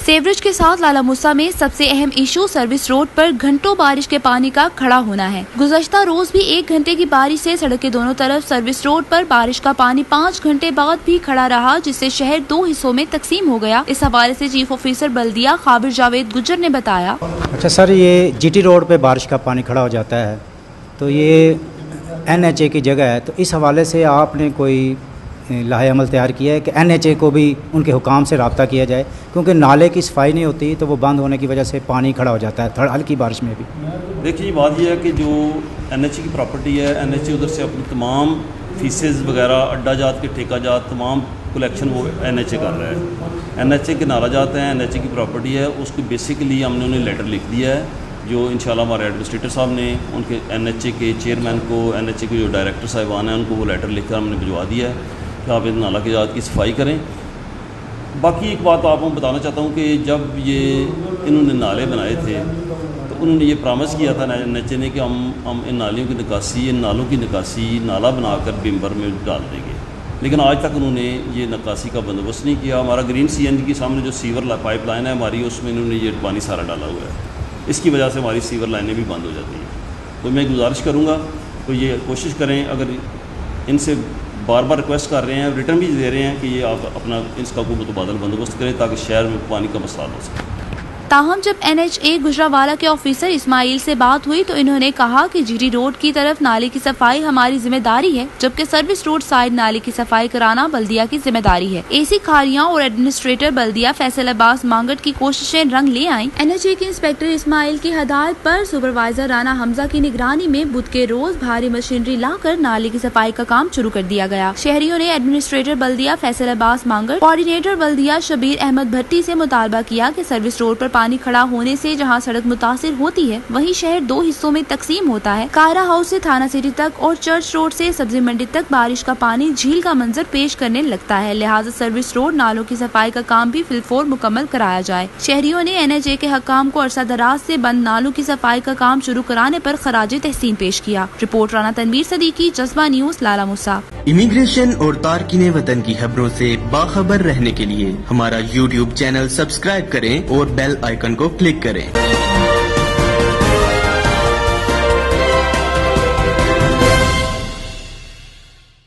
Sewerage کے ساتھ لالا موسیٰ میں سب سے اہم ایشو سروس روڈ پر گھنٹوں بارش کے پانی کا کھڑا ہونا ہے۔ گزشتہ روز بھی 1 گھنٹے کی بارش سے سڑک کے دونوں طرف سروس روڈ پر بارش کا پانی 5 گھنٹے بعد بھی کھڑا رہا، جس سے شہر 2 حصوں میں تقسیم ہو گیا۔ اس حوالے سے چیف آفیسر بلدیہ خابر جاوید گجر نے بتایا، اچھا سر، یہ جی ٹی روڈ پہ بارش کا پانی کھڑا ہو جاتا ہے تو یہ NHA کی جگہ ہے، تو اس حوالے سے آپ نے کوئی لاہ عمل تیار کیا ہے کہ NHA کو بھی ان کے حکام سے رابطہ کیا جائے، کیونکہ نالے کی صفائی نہیں ہوتی تو وہ بند ہونے کی وجہ سے پانی کھڑا ہو جاتا ہے ہلکی بارش میں بھی۔ دیکھیے بات یہ ہے کہ جو NHA کی پراپرٹی ہے، NHA ادھر سے اپنی تمام فیسز وغیرہ اڈا جات کے ٹھیکہ جات تمام کلیکشن وہ NHA کر رہا ہے۔ NHA کے نالا جات ہیں، NHA کی پراپرٹی ہے، اس کی بیسیکلی ہم نے انہیں لیٹر لکھ دیا ہے، جو انشاءاللہ ہمارے ایڈمنسٹریٹر صاحب نے ان کے NHA کے چیئرمین کو، NHA کے جو ڈائریکٹر صاحبان ہیں ان کو وہ لیٹر لکھ کر ہم نے بھجوا دیا ہے کہ آپ اس نالا کی جات کی صفائی کریں۔ باقی ایک بات آپ کو بتانا چاہتا ہوں کہ جب یہ انہوں نے نالے بنائے تھے تو انہوں نے یہ پرامس کیا تھا NHA نے کہ ہم ان نالیوں کی نکاسی، ان نالوں کی نکاسی نالا بنا کر بمبر میں ڈال دیں گے، لیکن آج تک انہوں نے یہ نکاسی کا بندوبست نہیں کیا۔ ہمارا گرین CNG کے سامنے جو سیور پائپ لائن ہے ہماری، اس میں انہوں نے یہ پانی سارا ڈالا ہوا ہے، اس کی وجہ سے ہماری سیور لائنیں بھی بند ہو جاتی ہیں۔ تو میں گزارش کروں گا تو یہ کوشش کریں، اگر ان سے بار بار ریکویسٹ کر رہے ہیں، ریٹرن بھی دے رہے ہیں کہ یہ آپ اپنا اس کا کوئی متبادل بندوبست کریں تاکہ شہر میں پانی کا مسئلہ ہو سکے۔ تاہم جب NHA گجرانوالہ کے آفیسر اسماعیل سے بات ہوئی تو انہوں نے کہا کہ جی ٹی روڈ کی طرف نالے کی صفائی ہماری ذمہ داری ہے، جبکہ سروس روڈ سائڈ نالے کی صفائی کرانا بلدیہ کی ذمہ داری ہے۔ AC کھاریاں اور ایڈمنسٹریٹر بلدیہ فیصل عباس مانگٹ کی کوششیں رنگ لے آئیں۔ NHA کے انسپیکٹر اسماعیل کی ہدایت پر سپروائزر رانا حمزہ کی نگرانی میں بدھ کے روز بھاری مشینری لا کر نالے کی صفائی کا کام شروع کر دیا گیا۔ شہریوں نے ایڈمنسٹریٹر بلدیہ فیصل عباس مانگٹ، کوآرڈینیٹر بلدیہ شبیر احمد بھٹی سے مطالبہ کیا کہ سروس روڈ پر پانی کھڑا ہونے سے جہاں سڑک متاثر ہوتی ہے وہیں شہر 2 حصوں میں تقسیم ہوتا ہے۔ قاہرہ ہاؤس سے تھانہ سٹی تک اور چرچ روڈ سے سبزی منڈی تک بارش کا پانی جھیل کا منظر پیش کرنے لگتا ہے، لہٰذا سروس روڈ نالوں کی صفائی کا کام بھی فی الفور مکمل کرایا جائے۔ شہریوں نے NHA کے حکام کو عرصہ دراز سے بند نالوں کی صفائی کا کام شروع کرانے پر خراج تحسین پیش کیا۔ رپورٹ رانا تنویر صدیقی، جذبہ نیوز، لالا موسیٰ۔ امیگریشن اور تارکین وطن کی خبروں سے باخبر رہنے کے لیے ہمارا YouTube چینل سبسکرائب کریں اور بیل آئیکن کو کلک کریں۔